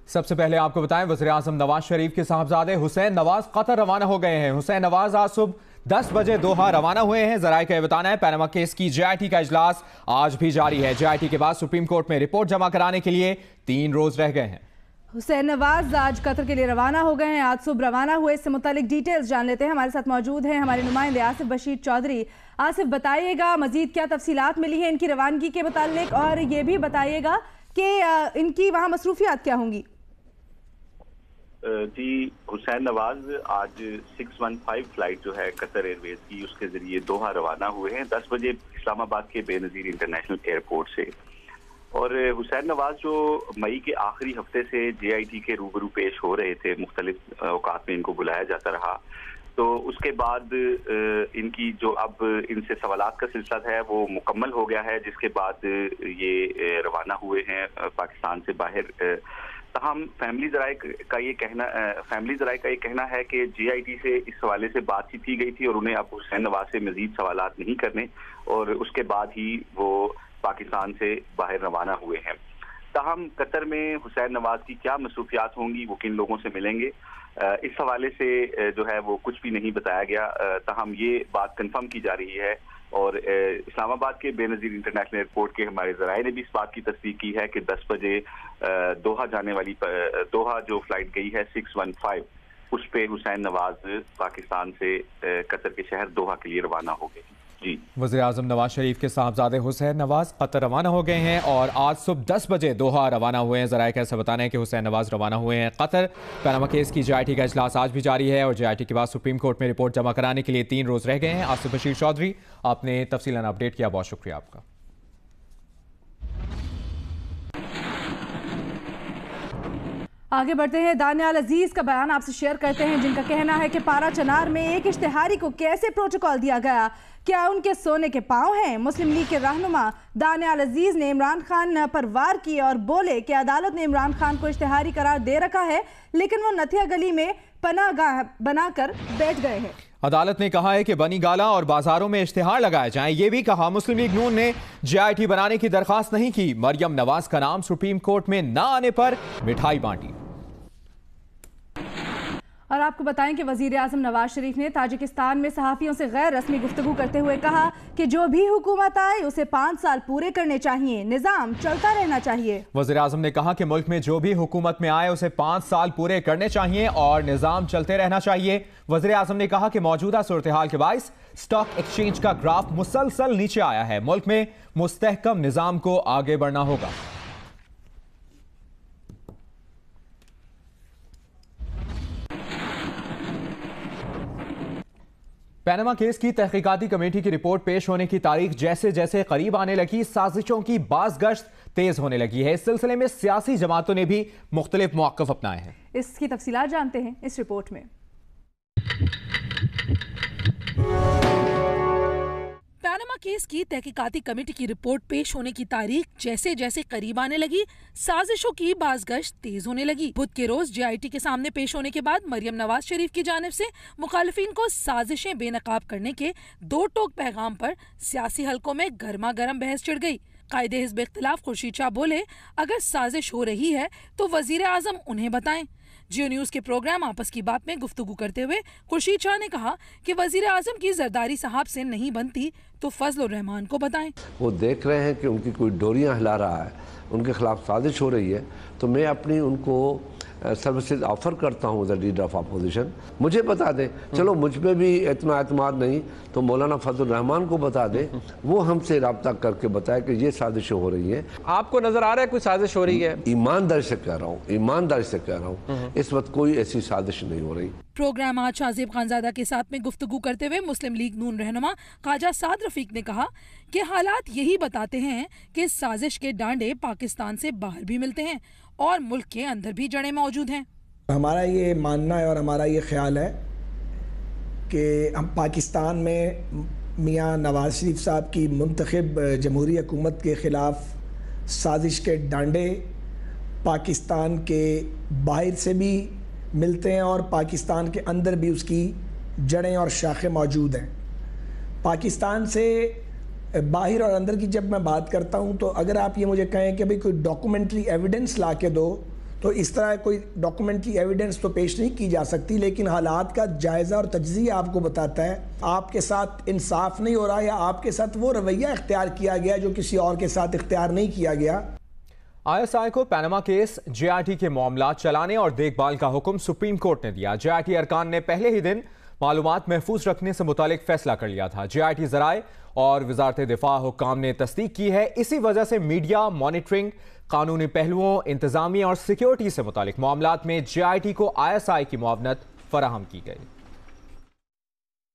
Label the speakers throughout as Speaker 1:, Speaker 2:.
Speaker 1: सबसे पहले आपको बताएं, वज़ीर-ए-आज़म नवाज शरीफ के साहबजादे हुसैन नवाज कतर रवाना हो गए हैं। हुसैन नवाज आज सुबह 10 बजे दोहा रवाना हुए हैं। जराये का बताना है पैनामा केस की JIT का इजलास आज भी जारी है। JIT के बाद सुप्रीम कोर्ट में रिपोर्ट जमा कराने के लिए 3 रोज रह गए हैं।
Speaker 2: हुसैन नवाज आज कतर के लिए रवाना हो गए हैं। आज सुबह रवाना हुए, इससे मुतालिक डिटेल्स जान लेते हैं। हमारे साथ मौजूद हैं हमारे नुमाइंदे आसिफ बशीर चौधरी। आसिफ, बताइएगा मजीद क्या तफसीलात मिली है इनकी रवानगी के मुतालिक, और ये भी बताइएगा कि इनकी वहाँ मसरूफियात क्या होंगी।
Speaker 3: जी, हुसैन नवाज आज 615 फ्लाइट जो है कतर एयरवेज की, उसके जरिए दोहा रवाना हुए हैं 10 बजे इस्लामाबाद के बेनज़ीर इंटरनेशनल एयरपोर्ट से। और हुसैन नवाज जो मई के आखिरी हफ्ते से JIT के रूबरू पेश हो रहे थे, मुख्तलिफ औकात में इनको बुलाया जाता रहा, तो उसके बाद इनकी जो अब इनसे सवालात का सिलसिला है वो मुकम्मल हो गया है, जिसके बाद ये रवाना हुए हैं पाकिस्तान से बाहर। तहम फैमिली ज़राए का ये कहना है कि JIT से इस हवाले से बातचीत की गई थी और उन्हें अब हुसैन नवाज से मजीद सवालात नहीं करने, और उसके बाद ही वो पाकिस्तान से बाहर रवाना हुए हैं। तहम कतर में हुसैन नवाज की क्या मसरूफियात होंगी, वो किन लोगों से मिलेंगे, इस हवाले से जो है वो कुछ भी नहीं बताया गया। तहम ये बात कंफर्म की जा रही है, और इस्लामाबाद के बेनज़ीर इंटरनेशनल एयरपोर्ट के हमारे ज़राए ने भी इस बात की तस्दीक की है कि 10 बजे दोहा जाने वाली दोहा जो फ्लाइट गई है 615, उस पे हुसैन नवाज पाकिस्तान से कतर के शहर दोहा के लिए रवाना हो गए। जी,
Speaker 1: वज़ीर-ए-आज़म नवाज शरीफ के साहबजादे हुसैन नवाज कतर रवाना हो गए हैं और आज सुबह 10 बजे दोहा रवाना हुए हैं। ज़राए कैसे बताना है कि हुसैन नवाज रवाना हुए हैं कतर। पैनामा केस की JIT का इजलास आज भी जारी है और JIT के बाद सुप्रीम कोर्ट में रिपोर्ट जमा कराने के लिए 3 रोज रह गए हैं। आसिफ बशीर चौधरी, आपने तफसीलन अपडेट किया, बहुत शुक्रिया आपका।
Speaker 2: आगे बढ़ते हैं, दानियाल अजीज का बयान आपसे शेयर करते हैं, जिनका कहना है कि पारा चनार में एक इश्तिहारी को कैसे प्रोटोकॉल दिया गया, क्या उनके सोने के पांव हैं। मुस्लिम लीग के रहनुमा दानियाल अजीज ने इमरान खान पर वार किए और बोले कि अदालत ने इमरान खान को इश्तिहारी करार दे रखा है, लेकिन वो नथिया गली में पनाहगाह बनाकर बैठ गए हैं।
Speaker 1: अदालत ने कहा है कि बनी गाला और बाजारों में इश्तिहार लगाए जाएं। ये भी कहा मुस्लिम लीग नून ने JIT बनाने की दरखास्त नहीं की। मरियम नवाज का नाम सुप्रीम कोर्ट में न आने पर मिठाई बांटी।
Speaker 2: और आपको बताएं कि वज़ीर-ए-आज़म नवाज शरीफ ने ताजिकिस्तान में सहाफ़ियों से गैर रस्मी गुफ्तगू करते हुए कहा कि जो भी हुकूमत आए उसे 5 साल पूरे करने चाहिए, निज़ाम चलता रहना चाहिए।
Speaker 1: वज़ीर-ए-आज़म ने कहा कि मुल्क में जो भी हुकूमत में आए उसे 5 साल पूरे करने चाहिए और निज़ाम चलते रहना चाहिए। वज़ीर-ए-आज़म ने कहा कि मौजूदा सूरत हाल के बाइस स्टॉक एक्सचेंज का ग्राफ मुसलसल नीचे आया है। मुल्क में मुस्तहकम निज़ाम को आगे बढ़ना होगा। पैनामा केस की तहकीकाती कमेटी की रिपोर्ट पेश होने की तारीख जैसे जैसे करीब आने लगी, साजिशों की बाज़गश्त तेज होने लगी है। इस सिलसिले में सियासी जमातों ने भी मुख्तलिफ मौक़िफ़ अपनाए हैं।
Speaker 2: इसकी तफसीलात जानते हैं इस रिपोर्ट में।
Speaker 4: पैनामा केस की तहकीकाती कमेटी की रिपोर्ट पेश होने की तारीख जैसे जैसे करीब आने लगी, साजिशों की बाज़गश्त तेज होने लगी। बुध के रोज JIT के सामने पेश होने के बाद मरियम नवाज शरीफ की जानिब से मुखालिफिन को साजिशें बेनकाब करने के 2 टोक पैगाम पर सियासी हलकों में गर्मा गर्म बहस छिड़ गई। कायदे हिज़्ब इख्तिलाफ खुर्शीद शाह बोले, अगर साजिश हो रही है तो वज़ीर-ए-आज़म उन्हें बताएं। जियो न्यूज के प्रोग्राम आपस की बात में गुफ्तगू करते हुए खुर्शीद शाह ने कहा कि वज़ीर-ए-आज़म की जरदारी साहब से नहीं बनती तो फजल रहमान को बताएं।
Speaker 5: वो देख रहे हैं कि उनकी कोई डोरियां हिला रहा है, उनके खिलाफ साजिश हो रही है, तो मैं अपनी उनको सर्विसेज ऑफर करता हूँ द लीडर ऑफ अपोजिशन। मुझे बता दें, चलो मुझ पर भी इतना एतमाद नहीं तो मौलाना फजल रहमान को बता दें, वो हमसे रब्ता करके बताए कि ये साजिशें हो रही हैं।
Speaker 6: आपको नजर आ रहा है कोई साजिश हो रही है?
Speaker 5: ईमानदारी से कह रहा हूँ, ईमानदारी से कह रहा हूँ, इस वक्त कोई ऐसी साजिश नहीं हो रही।
Speaker 4: प्रोग्राम आज शाहजेब खानजादा के साथ में गुफ्तगू करते हुए मुस्लिम लीग नून रहनुमा ख्वाजा साद रफीक ने कहा कि हालात यही बताते हैं कि साजिश के डांडे पाकिस्तान से बाहर भी मिलते हैं और मुल्क के अंदर भी जड़ें मौजूद हैं।
Speaker 7: हमारा ये मानना है और हमारा ये ख्याल है कि हम पाकिस्तान में मियाँ नवाज शरीफ साहब की मुंतखब जमहूरी हुकूमत के ख़िलाफ़ साजिश के डांडे पाकिस्तान के बाहर से भी मिलते हैं और पाकिस्तान के अंदर भी उसकी जड़ें और शाखें मौजूद हैं। पाकिस्तान से बाहर और अंदर की जब मैं बात करता हूं तो अगर आप ये मुझे कहें कि भाई कोई डॉक्यूमेंट्री एविडेंस ला के दो, तो इस तरह कोई डॉक्यूमेंट्री एविडेंस तो पेश नहीं की जा सकती, लेकिन हालात का जायज़ा और तज्ज़िया आपको बताता है आपके साथ इंसाफ नहीं हो रहा या आपके साथ वो रवैया इख्तियार किया गया जो किसी और के साथ इख्तियार नहीं किया गया।
Speaker 1: ISI को पैनामा केस JIT के मामला चलाने और देखभाल का हुक्म सुप्रीम कोर्ट ने दिया। JIT अरकान ने पहले ही दिन मालूमात महफूज रखने से मुतालिक फैसला कर लिया था। JIT ज़राए और वजारत दिफा हुक्काम ने तस्दीक की है। इसी वजह से मीडिया मॉनिटरिंग, कानूनी पहलुओं, इंतजामिया और सिक्योरिटी से मुतालिक मामलात में JIT को ISI की मुआवनत फराहम की गई।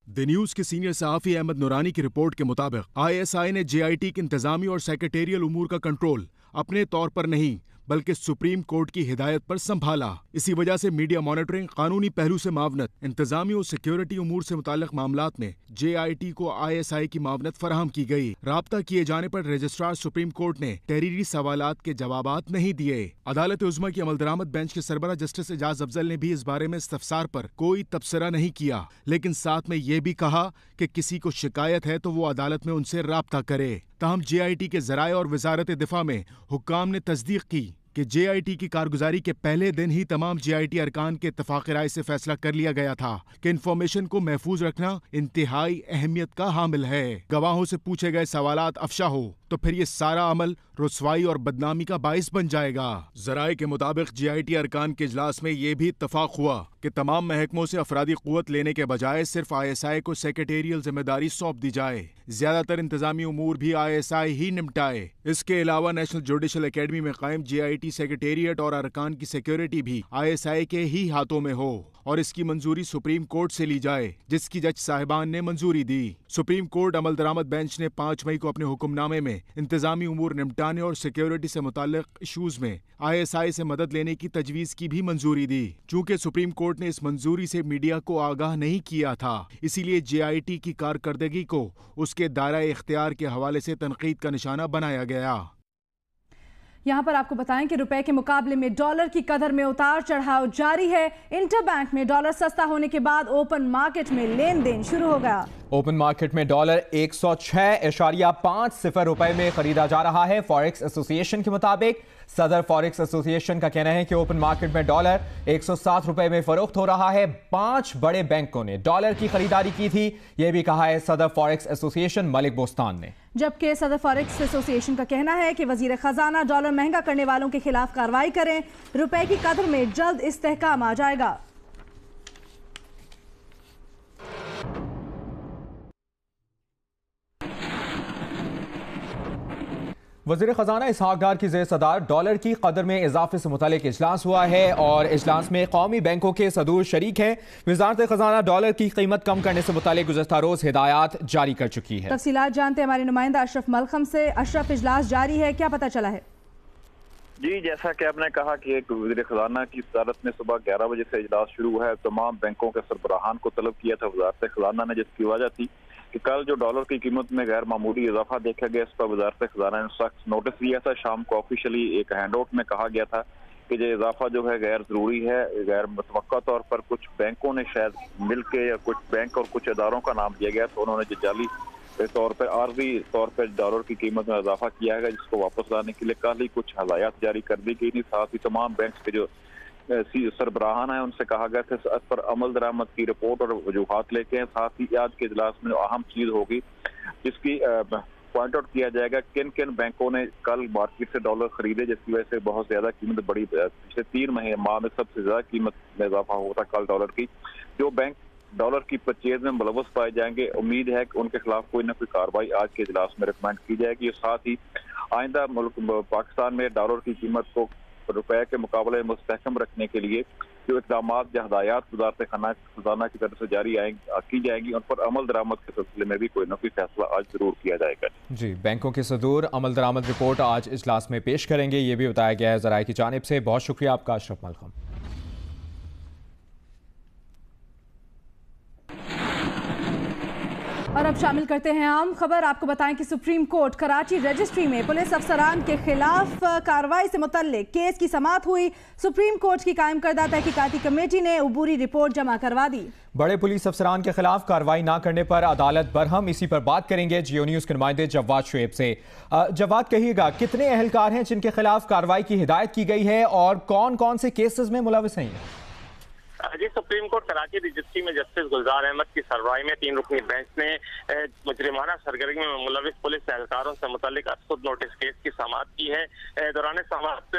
Speaker 8: द न्यूज के सीनियर सहाफ़ी अहमद नूरानी की रिपोर्ट के मुताबिक ISI ने JIT के इंतजामी और सेक्रेटेरियल उमूर का कंट्रोल अपने तौर पर नहीं बल्कि सुप्रीम कोर्ट की हिदायत पर संभाला। इसी वजह से मीडिया मॉनिटरिंग, कानूनी पहलू से मावनत, इंतजामी और सिक्योरिटी उमूर से मुताल्लिक मामलात में JIT को ISI की मावनत फराहम की गई। राब्ता किए जाने पर रजिस्ट्रार सुप्रीम कोर्ट ने तहरीरी सवालात के जवाबात नहीं दिए। अदालत उज़्मा की अमलदरामद बेंच के सरबरा जस्टिस एजाज अफजल ने भी इस बारे में इस्तफसार पर कोई तबसरा नहीं किया, लेकिन साथ में ये भी कहा कि किसी को शिकायत है तो वो अदालत में उनसे राब्ता करे। ताहम JIT के ज़राए और वजारत दिफा में हुक्काम ने तस्दीक की कि JIT की कारगुजारी के पहले दिन ही तमाम JIT अरकान के इत्तफाक राय से फैसला कर लिया गया था कि इंफॉर्मेशन को महफूज रखना इंतहाई अहमियत का हामिल है। गवाहों से पूछे गए सवालात अफशा हो तो फिर ये सारा अमल रुसवाई और बदनामी का बाइस बन जाएगा। ज़राए के मुताबिक JIT अरकान के इजलास में ये भी इत्तफाक हुआ कि तमाम महकमों से अफरादी क़ुव्वत लेने के बजाय सिर्फ ISI को सेक्रेटेरियल जिम्मेदारी सौंप दी जाए। ज्यादातर इंतजामी उमूर भी ISI ही निपटाए। इसके अलावा नेशनल जुडिशल अकेडमी में कायम JIT सेक्रेटेरिएट और अरकान की सिक्योरिटी भी ISI के ही हाथों में हो और इसकी मंजूरी सुप्रीम कोर्ट से ली जाए, जिसकी जज साहिबान ने मंजूरी दी। सुप्रीम कोर्ट अमल दरामद बेंच ने 5 मई को अपने हुक्मनामे में इंतजामी उमूर निपटाने और सिक्योरिटी से मुताल्लिक इशूज में ISI से मदद लेने की तजवीज़ की भी मंजूरी दी। चूंकि सुप्रीम कोर्ट ने इस मंजूरी से मीडिया को आगाह नहीं किया था, इसीलिए JIT की कारकर्दगी को उसके दायरा इख्तियार के हवाले से तनकीद का निशाना बनाया गया।
Speaker 2: यहाँ पर आपको बताएं कि रुपए के मुकाबले में डॉलर की कदर में उतार चढ़ाव जारी है। इंटरबैंक में डॉलर सस्ता होने के बाद ओपन मार्केट में लेन देन शुरू हो गया।
Speaker 1: ओपन मार्केट में डॉलर 106.50 रुपए में खरीदा जा रहा है। फॉरेक्स एसोसिएशन के मुताबिक सदर फॉरेक्स एसोसिएशन का कहना है कि ओपन मार्केट में डॉलर 107 रुपए में फरोख्त हो रहा है। 5 बड़े बैंकों ने डॉलर की खरीदारी की थी, यह भी कहा है सदर फॉरेक्स एसोसिएशन मलिक बोस्तान ने।
Speaker 2: जबकि सदर फॉरेक्स एसोसिएशन का कहना है कि वजीर खजाना डॉलर महंगा करने वालों के खिलाफ कार्रवाई करें, रुपए की कदर में जल्द इस्तेहकाम आ जाएगा।
Speaker 1: वज़ीर ख़ज़ाना इसहाक डार की ज़ेर सदार डॉलर की कदर में इजाफे से मुतालिक इजलास हुआ है और इजलास में कौमी बैंकों के सदूर शरीक हैं। वज़ारत ख़ज़ाना डॉलर की कीमत कम करने से मुतालिक गुज़श्ता रोज़ हिदायत जारी कर चुकी है।
Speaker 2: तफसीलात जानते हैं हमारे नुमाइंदा अशरफ मलखम से। अशरफ, इजलास जारी है, क्या पता चला है?
Speaker 9: जी, जैसा कि आपने कहा कि एक वज़ीर ख़ज़ाना की सदारत में सुबह 11 बजे से इजलास शुरू हुआ है। तमाम बैंकों के सरबराहान को तलब किया था वज़ारत ख़ज़ाना ने, जिसकी वजह थी कि कल जो डॉलर की कीमत में गैर मामूली इजाफा देखा गया, इस पर वज़ारत ख़ज़ाना ने सख्त नोटिस दिया था। शाम को ऑफिशियली एक हैंड आउट में कहा गया था कि जो इजाफा जो है गैर ज़रूरी है, गैर मुतवक्का तौर पर कुछ बैंकों ने शायद मिल के या कुछ बैंक और कुछ इदारों का नाम दिया गया, तो उन्होंने जो जाली तौर पर आर्जी तौर पर डॉलर की कीमत में इजाफा किया है, जिसको वापस लाने के लिए कल ही कुछ हदायत जारी कर दी गई थी। साथ ही तमाम बैंक के जो सरबराहान है उनसे कहा गया था इस पर अमल दरामद की रिपोर्ट और वजूहात लेके हैं। साथ ही आज के इजलास में अहम चीज होगी जिसकी पॉइंट आउट किया जाएगा किन किन बैंकों ने कल मार्केट से डॉलर खरीदे, जिसकी वजह से बहुत ज्यादा कीमत बढ़ी। पिछले 3 माह में सबसे ज्यादा कीमत में इजाफा हुआ था कल डॉलर की। जो बैंक डॉलर की परचेज में मुलव्वस पाए जाएंगे, उम्मीद है कि उनके खिलाफ कोई ना कोई कार्रवाई आज के इजलास में रिकमेंड की जाएगी। और साथ ही आइंदा मुल्क पाकिस्तान में डॉलर की कीमत को रुपए के मुकाबले में मुस्तहकम रखने के लिए जो इक़दाम या हदायत वज़ारत ख़ज़ाना की तरफ से जारी की जाएंगी, उन पर अमल दरामद के सिलसिले में भी कोई न कोई फैसला आज जरूर किया जाएगा।
Speaker 1: जी, बैंकों के सदूर अमल दरामद रिपोर्ट आज इजलास में पेश करेंगे, ये भी बताया गया है ज़राए की जानिब से। बहुत शुक्रिया आपका अशरफ मलखम।
Speaker 2: और अब शामिल करते हैं आम खबर। आपको बताएं कि सुप्रीम कोर्ट कराची रजिस्ट्री में पुलिस अफसरान के खिलाफ कार्रवाई से मुतल्लिक केस की समाअत हुई। सुप्रीम कोर्ट की कायम करदा तहकीकाती कमेटी ने अबूरी रिपोर्ट जमा करवा दी।
Speaker 1: बड़े पुलिस अफसरान के खिलाफ कार्रवाई न करने पर अदालत बरहम। इसी पर बात करेंगे जियो न्यूज के नुमाइंदे जवाद शुएब से। जवाद, कहिएगा कितने अहलकार हैं जिनके खिलाफ कार्रवाई की हिदायत की गई है और कौन कौन से केसेस में मुलविस हैं?
Speaker 10: जी, सुप्रीम कोर्ट कराची रजिस्ट्री में जस्टिस गुलजार अहमद की सरबराही में 3 रुकनी बेंच ने मुजरिमाना सरगर्मी में मुलविस पुलिस एहलकारों से मुतल्लिक खुद नोटिस केस की समाअत की है। दौरान समाअत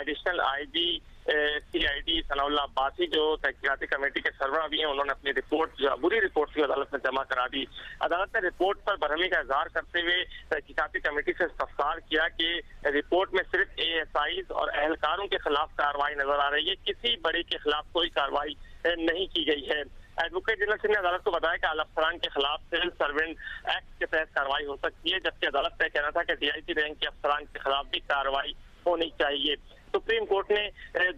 Speaker 10: additional IG CID Sanaullah Abbasi जो तहकीकाती कमेटी के सरबराह भी हैं, उन्होंने अपनी रिपोर्ट जो अबूरी रिपोर्ट की अदालत में जमा करा दी। अदालत ने रिपोर्ट पर बरहमी का इजहार करते हुए तहकीकाती कमेटी से इस्तफसार किया कि रिपोर्ट में सिर्फ ASIs और एहलकारों के खिलाफ कार्रवाई नजर आ रही है, किसी बड़े के खिलाफ कोई कार्रवाई नहीं की गई है। एडवोकेट जनरल सिंह ने अदालत को बताया कि आला अफसरान के खिलाफ सिविल सर्वेंट एक्ट के तहत कार्रवाई हो सकती है, जबकि अदालत का कहना था कि DIG रैंक के अफसरान के खिलाफ भी कार्रवाई होनी चाहिए। सुप्रीम कोर्ट ने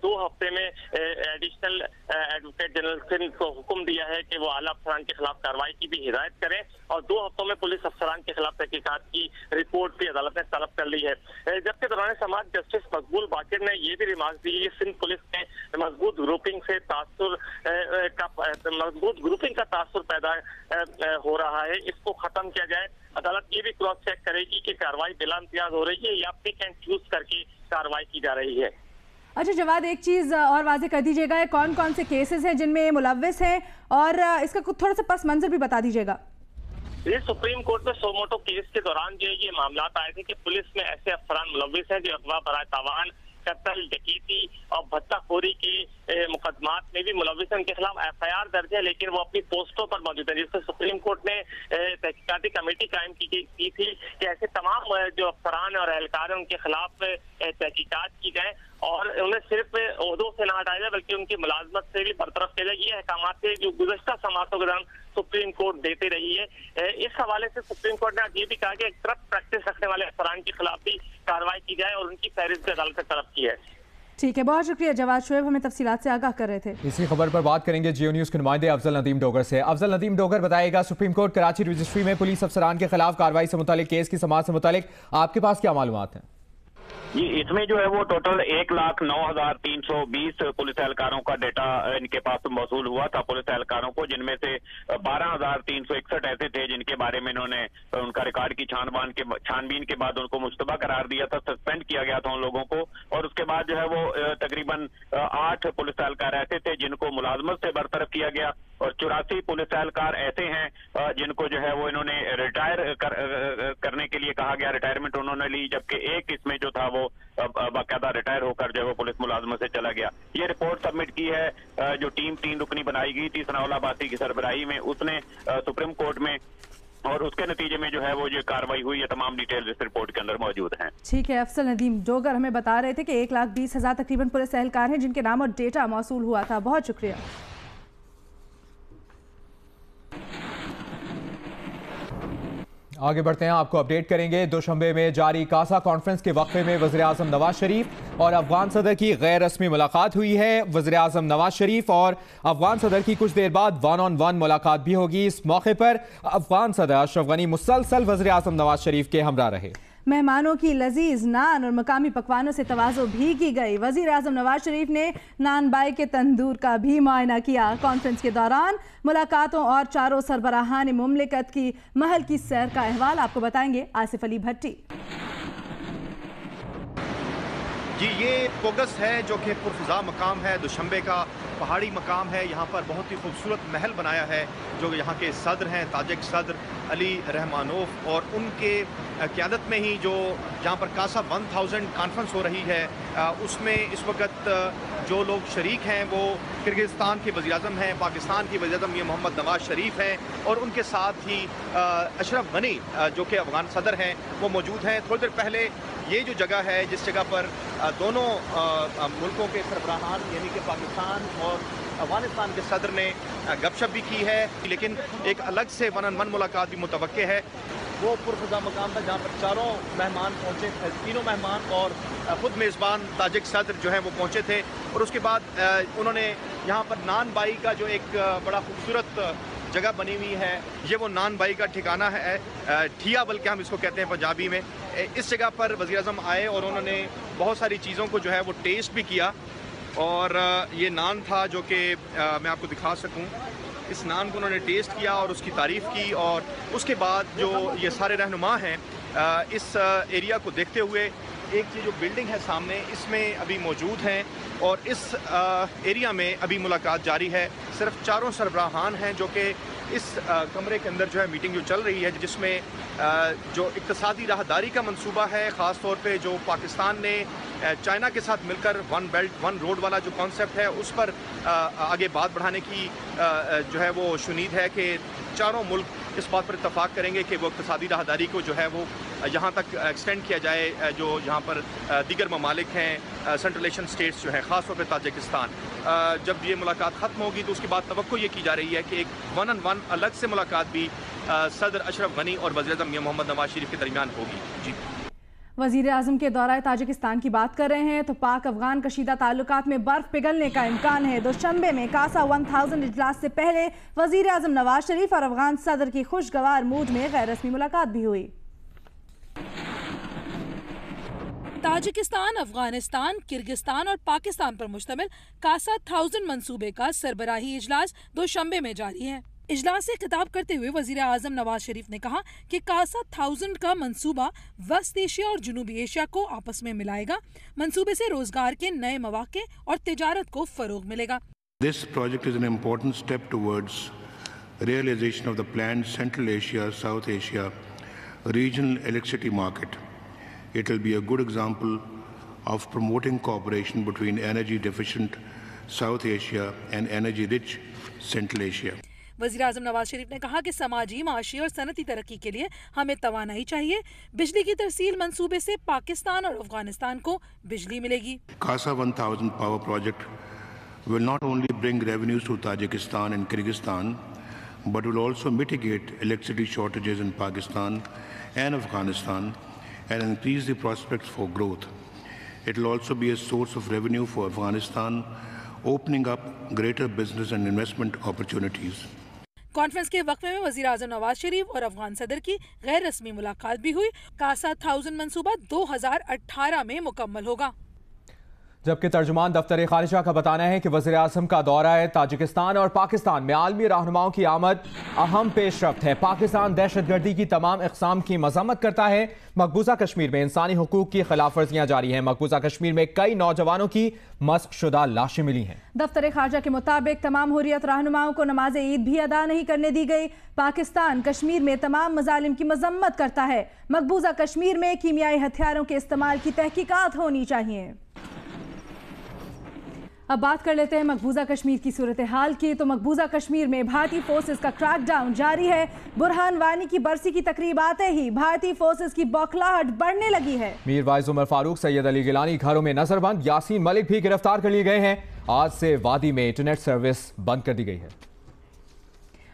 Speaker 10: 2 हफ्ते में एडिशनल एडवोकेट जनरल सिंह को हुक्म दिया है कि वो आला अफसरान के खिलाफ कार्रवाई की भी हिदायत करें और 2 हफ्तों में पुलिस अफसरान के खिलाफ तहकीकात की रिपोर्ट भी अदालत ने तलब कर ली है। जबकि दौरान समाअत जस्टिस मकबूल बाकिर ने यह भी रिमार्क दी कि सिंध पुलिस में मजबूत ग्रुपिंग का तासुर पैदा हो रहा है, इसको खत्म किया जाए। अदालत ये भी क्रॉस चेक करेगी कि कार्रवाई बिला इम्तियाज हो रही है या पिक एंड चूज करके कार्रवाई की जा रही है।
Speaker 2: अच्छा जवाद, एक चीज़ और वाज़ेह कर दीजिएगा, कौन कौन से केसेस हैं जिनमें मुलविस हैं और इसका कुछ थोड़ा सा पस मंजर भी बता दीजिएगा।
Speaker 10: ये सुप्रीम कोर्ट में सोमोटो केस के दौरान जो ये मामला आए थे कि पुलिस में ऐसे अफसरान मुलविस हैं जो अगवा बराए तावान, कत्ल, डकैती और भत्ताखोरी के मुकदमात में भी मुलविस हैं। उनके खिलाफ FIR दर्ज है, लेकिन वो अपनी पोस्टों पर मौजूद है, जिससे सुप्रीम कोर्ट ने तहकीकाती कमेटी कायम की थी कि ऐसे तमाम जो अफसरान और एहलकार हैं उनके खिलाफ तहकीकात की जाए और उन्हें सिर्फ ओहदों से ना हटाया जाए बल्कि उनकी मुलाजमत से भी बरतरफ किया जाए। ये अहकाम थे जो गुज़श्ता समाअतों के दौरान सुप्रीम कोर्ट देते रही है। इस हवाले से सुप्रीम कोर्ट ने आज ये भी कहा कि एक तरफ प्रैक्टिस रखने वाले अफसरान के खिलाफ भी कार्रवाई की जाए और उनकी फहरिस्त भी अदालत ने तलब की है।
Speaker 2: ठीक है, बहुत शुक्रिया जवाद शुएब, हमें तफसीलात से आगाह कर रहे थे।
Speaker 1: इसी खबर पर बात करेंगे जियो न्यूज के नुमाइंदे अफजल नदीम डोगर से। अफजल नदीम डोगर, बताइएगा सुप्रीम कोर्ट कराची रजिस्ट्री में पुलिस अफसरान के खिलाफ कार्रवाई से मुतालिक केस की समाअत से मुतालिक आपके पास क्या मालूमात हैं?
Speaker 9: जी, इसमें जो है वो टोटल 1,09,320 पुलिस एहलकारों का डेटा इनके पास मौसूल हुआ था पुलिस एहलकारों को, जिनमें से 12,361 ऐसे थे जिनके बारे में इन्होंने उनका रिकॉर्ड की छानबीन के बाद उनको मुश्तबा करार दिया था, सस्पेंड किया गया था उन लोगों को। और उसके बाद जो है वो तकरीबन 8 पुलिस एहलकार ऐसे थे जिनको मुलाजमत से बरतरफ किया गया और 84 पुलिस एहलकार ऐसे हैं जिनको जो है वो इन्होंने रिटायर करने के लिए कहा गया, रिटायरमेंट उन्होंने ली, जबकि एक इसमें जो था वो बाकायदा रिटायर होकर जो है वो पुलिस मुलाजमत से चला गया। ये रिपोर्ट सबमिट की है जो टीम 3 रुकनी बनाई गई थी सनाउल्लाह अब्बासी की सरबराही में, उसने सुप्रीम कोर्ट में, और उसके नतीजे में जो है वो जो कार्रवाई हुई है तमाम डिटेल्स इस रिपोर्ट के अंदर मौजूद हैं।
Speaker 2: ठीक है, अफजल नदीम डोगर हमें बता रहे थे कि 1,20,000 तकरीबन पुलिस एहलकार हैं जिनके नाम और डेटा मौसूल हुआ था। बहुत शुक्रिया।
Speaker 1: आगे बढ़ते हैं, आपको अपडेट करेंगे। दोशंबे में जारी कासा कॉन्फ्रेंस के वक्फे में वज़ीर-ए-आज़म नवाज शरीफ और अफगान सदर की गैर रस्मी मुलाकात हुई है। वज़ीर-ए-आज़म नवाज शरीफ और अफगान सदर की कुछ देर बाद 1-on-1 मुलाकात भी होगी। इस मौके पर अफगान सदर अशरफ गनी मुसलसल वज़ीर-ए-आज़म नवाज शरीफ के हमरा रहे।
Speaker 2: मेहमानों की लजीज नान और मकामी पकवानों से तवाज़ो भी की गई। वज़ीर-ए-आज़म नवाज शरीफ ने नान बाई के तंदूर का भी मुआयना किया। कॉन्फ्रेंस के दौरान मुलाकातों और चारों सरबराहान मुमलिकत की महल की सैर का अहवाल आपको बताएंगे आसिफ अली भट्टी।
Speaker 11: जी, ये पोगस है जो कि पुरफज़ा मकाम है, दुशंबे का पहाड़ी मकाम है। यहाँ पर बहुत ही खूबसूरत महल बनाया है जो यहाँ के सदर हैं ताजिक सदर अली रहमानोफ, और उनके क़यादत में ही जो जहाँ पर कासा 1000 कॉन्फ्रेंस हो रही है उसमें इस वक्त जो लोग शरीक हैं वो किर्गिस्तान के वज़ीर-ए-आज़म हैं, पाकिस्तान के वज़ीर-ए-आज़म मियां मोहम्मद नवाज शरीफ हैं और उनके साथ ही अशरफ गनी जो कि अफगान सदर हैं वो मौजूद हैं। थोड़ी देर पहले ये जो जगह है जिस जगह पर दोनों मुल्कों के सरबराहान यानी कि पाकिस्तान और अफगानिस्तान के सदर ने गपशप भी की है, लेकिन एक अलग से 1-on-1 मुलाकात भी मुतवक्के है। वो पुरफज़ा मकाम था जहाँ पर चारों मेहमान पहुँचे, तीनों मेहमान और खुद मेज़बान ताजिक सदर जो है वो पहुँचे थे। और उसके बाद उन्होंने यहाँ पर नान बाई का जो एक बड़ा खूबसूरत जगह बनी हुई है, ये वो नान भाई का ठिकाना है, ठिया बल्कि हम इसको कहते हैं पंजाबी में। इस जगह पर वज़ीर आज़म आए और उन्होंने बहुत सारी चीज़ों को जो है वो टेस्ट भी किया। और ये नान था जो कि मैं आपको दिखा सकूं, इस नान को उन्होंने टेस्ट किया और उसकी तारीफ़ की। और उसके बाद जो ये सारे रहनुमा हैं इस एरिया को देखते हुए, एक ये जो बिल्डिंग है सामने, इसमें अभी मौजूद हैं और इस एरिया में अभी मुलाकात जारी है। सिर्फ 4 सरबराहान हैं जो कि इस कमरे के अंदर जो है मीटिंग जो चल रही है, जिसमें जो इक्तिसादी राहदारी का मंसूबा है, ख़ास तौर पे जो पाकिस्तान ने चाइना के साथ मिलकर 1 बेल्ट 1 रोड वाला जो कॉन्सेप्ट है उस पर आगे बात बढ़ाने की जो है वो शुनीद है कि चारों मुल्क इस बात पर इत्तफाक करेंगे कि वो इक्तिसादी राहदारी को जो है वो यहाँ तक एक्सटेंड किया जाए, जो यहाँ पर दीगर ममालिक हैं, सेंट्रल एशियन स्टेट्स जो हैं, ख़ास तौर पर ताजिकिस्तान। जब ये मुलाकात ख़त्म होगी तो उसके बाद तवक्को ये की जा रही है कि एक 1-on-1 अलग से मुलाकात भी सदर अशरफ गनी और वज़ीर आज़म मियां मोहम्मद नवाज शरीफ के दरमियान होगी। जी,
Speaker 2: वज़ीर आज़म के दौरा ताजिकिस्तान की बात कर रहे हैं तो पाक अफगान कशीदा ताल्लुकात में बर्फ पिघलने का इम्कान है। दोशंबे में कासा 1000 इजलास से पहले वज़ीर आज़म नवाज शरीफ और अफगान सदर की खुशगवार मूड में गैर रस्मी मुलाकात भी हुई।
Speaker 4: ताजिकिस्तान, अफगानिस्तान, किर्गिस्तान और पाकिस्तान पर मुश्तमिल कासा 1000 मंसूबे का सरबराही इजलास दोशंबे में जारी है। इजलास से खिताब करते हुए वजीर आजम नवाज शरीफ ने कहा कि कासा 1000 का मंसूबा वस्त एशिया और जनूबी एशिया को आपस में मिलाएगा। मंसूबे से रोजगार के नए मौके और तिजारत को फरोग मिलेगा।
Speaker 12: This project is an important step towards realization of the planned Central Asia, South Asia regional electricity market. It will be a good example of promoting cooperation between energy deficient South Asia and energy rich Central Asia.
Speaker 4: वज़ीर आज़म नवाज शरीफ ने कहा कि समाजी, माशी और सनती तरक्की के लिए हमें तवानाई चाहिए। बिजली की तरसील मंसूबे से पाकिस्तान और अफगानिस्तान को बिजली मिलेगी।
Speaker 12: Kasa 1000 power project will not only bring revenues to Tajikistan and Kyrgyzstan, but will also mitigate electricity shortages in Pakistan and Afghanistan and increase the prospects for growth. It will also be a source of revenue for Afghanistan, opening up greater business and investment opportunities.
Speaker 4: Conference के वक्फे में वज़ीर आज़म नवाज शरीफ और अफगान सदर की गैर रस्मी मुलाकात भी हुई। कासा 1000 मंसूबा 2018 में मुकम्मल होगा।
Speaker 1: जबकि तर्जुमान दफ्तर खारिजा का बताना है कि वज़ीर आज़म का दौरा है ताजिकिस्तान और पाकिस्तान में आलमी रहनुमाओं की आमद अहम पेशरफ्त है। पाकिस्तान दहशतगर्दी की तमाम इक़साम की मज़म्मत करता है। मकबूजा कश्मीर में इंसानी हुकूक की खिलाफ वर्जियाँ जारी हैं। मकबूजा कश्मीर में कई नौजवानों की मस्कशुदा लाशें मिली हैं।
Speaker 2: दफ्तर खारिजा के मुताबिक तमाम हुर्रियत रहनुमाओं को नमाज ईद भी अदा नहीं करने दी गई। पाकिस्तान कश्मीर में तमाम मजालिम की मजम्मत करता है। मकबूजा कश्मीर में कीमियाई हथियारों के इस्तेमाल की तहकीकात होनी चाहिए। अब बात कर लेते हैं मकबूजा कश्मीर की सूरत हाल की। तो मकबूजा कश्मीर में भारतीय फोर्सेस का क्रैकडाउन जारी है। बुरहान वानी की बरसी की तकरीब आते ही भारतीय फोर्सेस की बौखलाहट बढ़ने लगी है।
Speaker 1: मीर वाइज उमर फारूक, सैयद अली गिलानी घरों में नजरबंद। यासीन मलिक भी गिरफ्तार कर लिए गए हैं। आज से वादी में इंटरनेट सर्विस बंद कर दी गई है।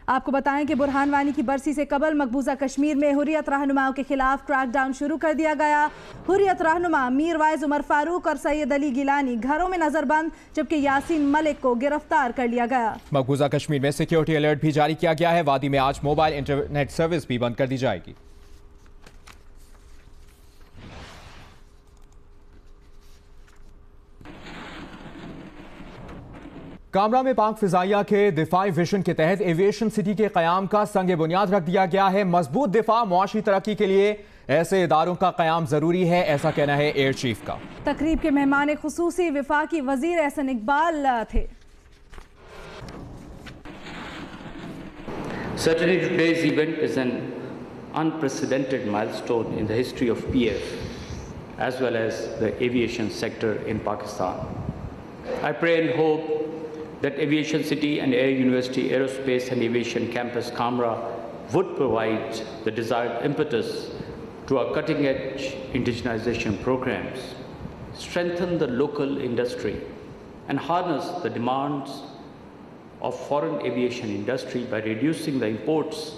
Speaker 2: आपको बताएं कि बुरहान वानी की बरसी से कबल मकबूजा कश्मीर में हुर्रियत रहनुमाओं के खिलाफ क्रैकडाउन शुरू कर दिया गया। हुर्रियत रहनुमा मीर वाइज उमर फारूक और सैयद अली गिलानी घरों में नजरबंद, जबकि यासीन मलिक को गिरफ्तार कर लिया गया।
Speaker 1: मकबूजा कश्मीर में सिक्योरिटी अलर्ट भी जारी किया गया है। वादी में आज मोबाइल इंटरनेट सर्विस भी बंद कर दी जाएगी। कामरा में पाक फिजाइया के दिफाई विजन के तहत एविएशन सिटी के कयाम का संग बुनियाद रख दिया गया है। मजबूत दिफा मुआशी तरक्की के लिए ऐसे इदारों का कयाम जरूरी है, ऐसा कहना है एयर चीफ का।
Speaker 2: तकरीब के मेहमान खुसूसी वफाकी वजीर एहसन इकबाल थे।
Speaker 13: Certainly today's event is an unprecedented milestone in the history of PF as well as the aviation sector in Pakistan. I pray and hope that Aviation City and Air University Aerospace and Aviation Campus Kamra would provide the desired impetus to our cutting-edge indigenization programs, strengthen the local industry, and harness the demands of foreign aviation industry by reducing the imports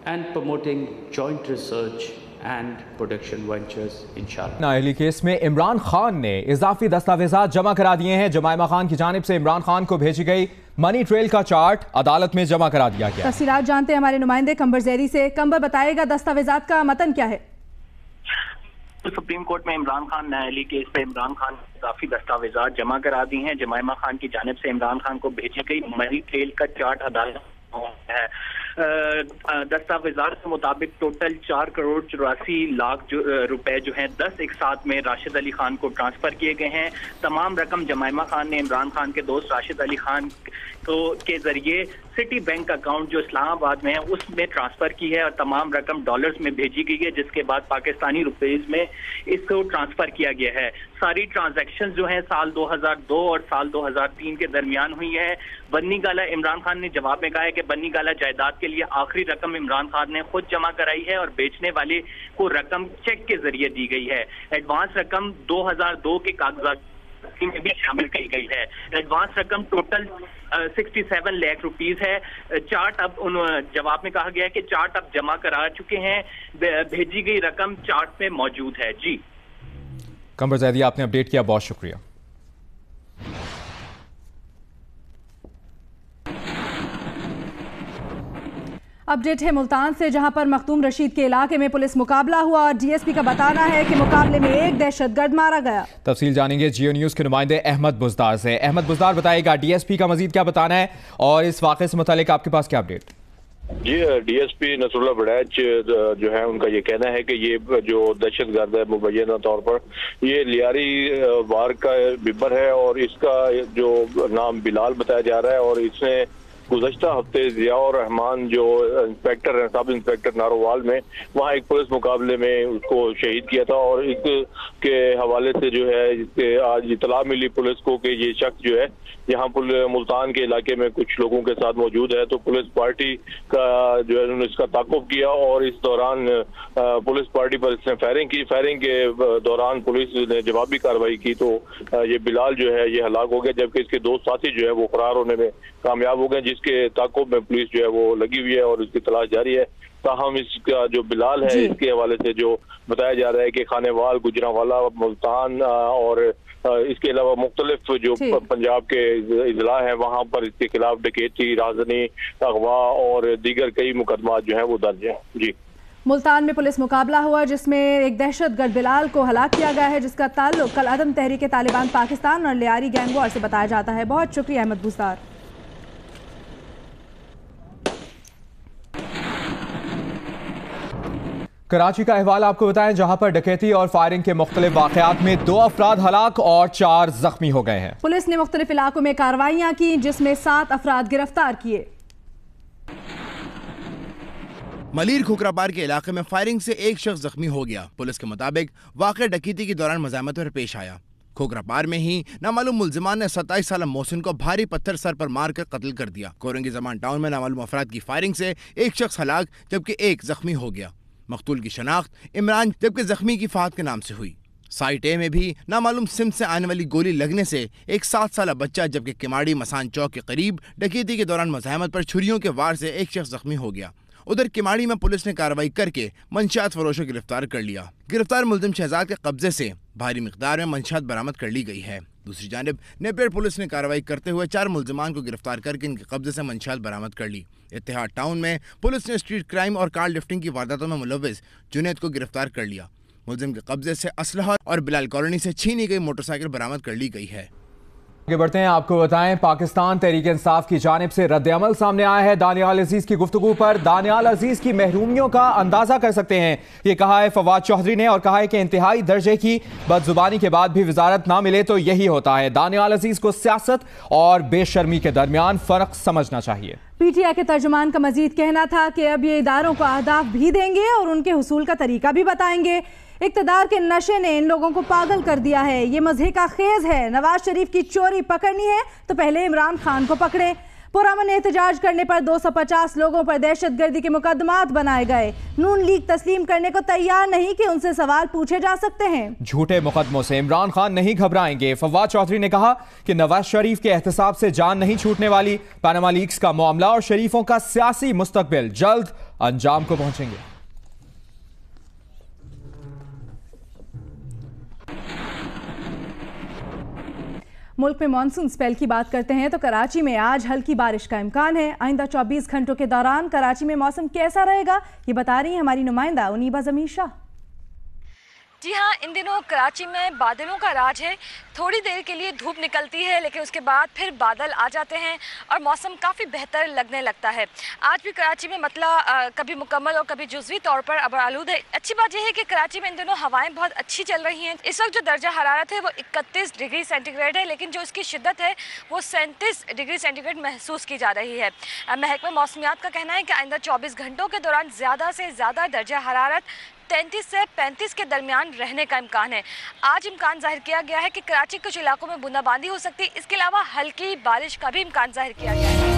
Speaker 13: and promoting joint research and production ventures inshallah.
Speaker 1: नाअहली case में इमरान खान ने इजाफी दस्तावेजात जमा करा दिए हैं। जमाइमा खान की जानिब से इमरान खान को भेजी गई मनी ट्रेल का चार्ट अदालत में जमा करा दिया गया।
Speaker 2: तफसीलात जानते हैं हमारे नुमाइंदे कंबर ज़ैरी से। कंबर, बताएगा दस्तावेजात का मतन क्या है?
Speaker 14: सुप्रीम कोर्ट में इमरान खान न्यायालय केस पे इमरान खान ने काफी दस्तावेजात जमा करा दी हैं। जमाइमा खान की जानिब से इमरान खान को भेजी गई मनी ट्रेल का चार्ट अदालत है। दस्तावेजात के मुताबिक टोटल 4 करोड़ 84 लाख रुपए जो हैं 10 एक साथ में राशिद अली खान को ट्रांसफर किए गए हैं। तमाम रकम जमाइमा खान ने इमरान खान के दोस्त राशिद अली खान के जरिए सिटी बैंक अकाउंट जो इस्लामाबाद में है उसमें ट्रांसफर की है और तमाम रकम डॉलर्स में भेजी गई है, जिसके बाद पाकिस्तानी रुपीज में इसको ट्रांसफर किया गया है। सारी ट्रांजैक्शन जो है साल 2002 और साल 2003 के दरमियान हुई है। बन्नी गाला, इमरान खान ने जवाब में कहा है कि बन्नी गाला जायदाद के लिए आखिरी रकम इमरान खान ने खुद जमा कराई है और बेचने वाले को रकम चेक के जरिए दी गई है। एडवांस रकम 2002 के कागजात में भी शामिल की गई है। एडवांस रकम टोटल 67 लाख रुपीस है। चार्ट अब जवाब में कहा गया है कि चार्ट अब जमा करा चुके हैं, भेजी गई रकम चार्ट में मौजूद है। जी
Speaker 1: कंबर ज़ैदी, आपने अपडेट किया, बहुत शुक्रिया।
Speaker 2: अपडेट है मुल्तान से, जहां पर मखदूम रशीद के इलाके में पुलिस मुकाबला हुआ और डीएसपी का बताना है कि मुकाबले में एक दहशतगर्द मारा गया।
Speaker 1: तफसील जानेंगे जियो न्यूज के नुमाइंदे अहमद बुजदार से। अहमद बुजदार, बताएगा डीएसपी का मजीद क्या बताना है और इस वाक़े से मुतालिक आपके पास क्या अपडेट?
Speaker 15: जी, डीएसपी नसरुल्लाह बड़ैच जो है उनका ये कहना है कि ये जो दहशतगर्द है मुबैना तौर पर ये लियारी वार का बिबर है और इसका जो नाम बिलाल बताया जा रहा है और इसने गुज़श्ता हफ्ते ज़ियाउर रहमान जो इंस्पेक्टर है, सब इंस्पेक्टर नारोवाल में, वहाँ एक पुलिस मुकाबले में उसको शहीद किया था और इसके हवाले से जो है इसके आज इतला मिली पुलिस को कि ये शख्स जो है यहाँ मुल्तान के इलाके में कुछ लोगों के साथ मौजूद है। तो पुलिस पार्टी का जो है उन्होंने इसका ताक़ुब किया और इस दौरान पुलिस पार्टी पर इसने फायरिंग की। फायरिंग के दौरान पुलिस ने जवाबी कार्रवाई की तो ये बिलाल जो है ये हलाक हो गया, जबकि इसके दो साथी जो है वो फरार होने में कामयाब हो गए, जिसके ताक़ुब में पुलिस जो है वो लगी हुई है और इसकी तलाश जारी है। ताहम इसका जो बिलाल है इसके हवाले से जो बताया जा रहा है कि खानेवाल, गुजरांवाला, मुल्तान और इसके अलावा मुख्तलिफ जो पंजाब के इजला हैं वहाँ पर इसके खिलाफ डकैती, राजनी, अगवा और दीगर कई मुकदमा जो है वो दर्ज है। जी,
Speaker 2: मुल्तान में पुलिस मुकाबला हुआ जिसमें एक दहशतगर्द बिलाल को हलाक किया गया है, जिसका ताल्लुक कल अदम तहरीक तालिबान पाकिस्तान और लियारी गैंग वॉर से बताया जाता है। बहुत शुक्रिया अहमद बुजदार।
Speaker 1: कराची का अहवाल आपको बताएं, जहां पर डकैती और फायरिंग के मुख्तलिफ वाकयात में 2 अफराद हलाक और 4 जख्मी हो गए हैं।
Speaker 2: पुलिस ने मुख्तलिफ इलाकों में कार्रवाइयां की जिसमें 7 अफराद गिरफ्तार किए।
Speaker 16: मलीर खुकराबार के इलाके में फायरिंग से एक शख्स जख्मी हो गया। पुलिस के मुताबिक वाक़या डकैती के दौरान मज़ाहमत पर पेश आया। खोखराबार में ही नामालूम मुलजिमान ने 27 साल मोहसिन को भारी पत्थर सर पर मारकर कत्ल कर दिया। कोरंगी जमान टाउन में नामालूम अफराद की फायरिंग से एक शख्स हलाक जबकि एक जख्मी हो गया। मकतूल की शनाख्त इमरान जबकि जख्मी की फहद के नाम से हुई। साइट ए में भी नामालूम सिमत से आने वाली गोली लगने से एक 7 साल बच्चा जबकि किमाड़ी मसान चौक के करीब डकैती के दौरान मज़ाहमत पर छुरियों के वार से एक शख्स जख्मी हो गया। उधर किमाड़ी में पुलिस ने कार्रवाई करके मंशियात फरोश को गिरफ्तार कर लिया। गिरफ्तार मुलजिम शहजाद के कब्जे से भारी मिकदार में मंशियात बरामद कर ली गई है। दूसरी जानिब नेपियर पुलिस ने कार्रवाई करते हुए 4 मुलजिमान को गिरफ्तार करके इनके कब्जे से मंशियात बरामद कर ली। इत्तेहाद टाउन में पुलिस ने स्ट्रीट क्राइम और कार लिफ्टिंग की वारदातों में मुलव्विस जुनैद को गिरफ्तार कर लिया। मुलजिम के कब्जे से असलहा और बिलाल कॉलोनी से छीनी गई मोटरसाइकिल बरामद कर ली गई है।
Speaker 1: आगे बढ़ते हैं, आपको बताएं पाकिस्तान तहरीक इंसाफ की जानिब से रद्द-ए-अमल सामने आया है। दानियाल अजीज की गुफ्तगू पर दानियाल अजीज की महरूमियों का अंदाजा कर सकते हैं, ये कहा है फवाद चौधरी ने और कहा है कि इंतहाई दर्जे की बदजुबानी के बाद भी वजारत ना मिले तो यही होता है। दानियाल अजीज को सियासत और बेशर्मी के दरमियान फर्क समझना चाहिए।
Speaker 2: पीटीआई के तर्जुमान का मजीद कहना था कि अब ये इदारों को अहदाफ भी देंगे और उनके हुसूल का तरीका भी बताएंगे। इक़्तिदार के नशे ने इन लोगों को पागल कर दिया है, ये मज़े का खेज है। नवाज शरीफ की चोरी पकड़नी है तो पहले इमरान खान को पकड़े। पुरअमन एहतजाज करने पर 250 लोगों पर दहशतगर्दी के मुकदमात बनाए गए। नून लीग तस्लीम करने को तैयार नहीं कि उनसे सवाल पूछे जा सकते हैं।
Speaker 1: झूठे मुकदमों से इमरान खान नहीं घबराएंगे। फवाद चौधरी ने कहा कि नवाज शरीफ के एहतसाब से जान नहीं छूटने वाली। पनामा लीक्स का मामला और शरीफों का सियासी मुस्तकबिल जल्द अंजाम को पहुंचेंगे।
Speaker 2: मुल्क में मानसून स्पेल की बात करते हैं तो कराची में आज हल्की बारिश का इम्कान है। आइंदा 24 घंटों के दौरान कराची में मौसम कैसा रहेगा, ये बता रही है हमारी नुमाइंदा उनीबा जमीर शाह।
Speaker 17: जी हाँ, इन दिनों कराची में बादलों का राज है। थोड़ी देर के लिए धूप निकलती है लेकिन उसके बाद फिर बादल आ जाते हैं और मौसम काफ़ी बेहतर लगने लगता है। आज भी कराची में मतलब कभी मुकम्मल और कभी जुज़वी तौर पर आलूद है। अच्छी बात यह है कि कराची में इन दिनों हवाएं बहुत अच्छी चल रही हैं। इस वक्त जो दर्जा हरारत है वो 31 डिग्री सेंटीग्रेड है, लेकिन जो इसकी शिद्दत है वो 37 डिग्री सेंटीग्रेड महसूस की जा रही है। महकमा मौसमियात का कहना है कि आइंदा 24 घंटों के दौरान ज़्यादा से ज़्यादा दर्जा हरारत 33 से 35 के दरमियान रहने का इम्कान है। आज इम्कान जाहिर किया गया है कि कराची के कुछ इलाकों में बूंदाबांदी हो सकती है। इसके अलावा हल्की बारिश का भी इम्कान जाहिर किया गया है।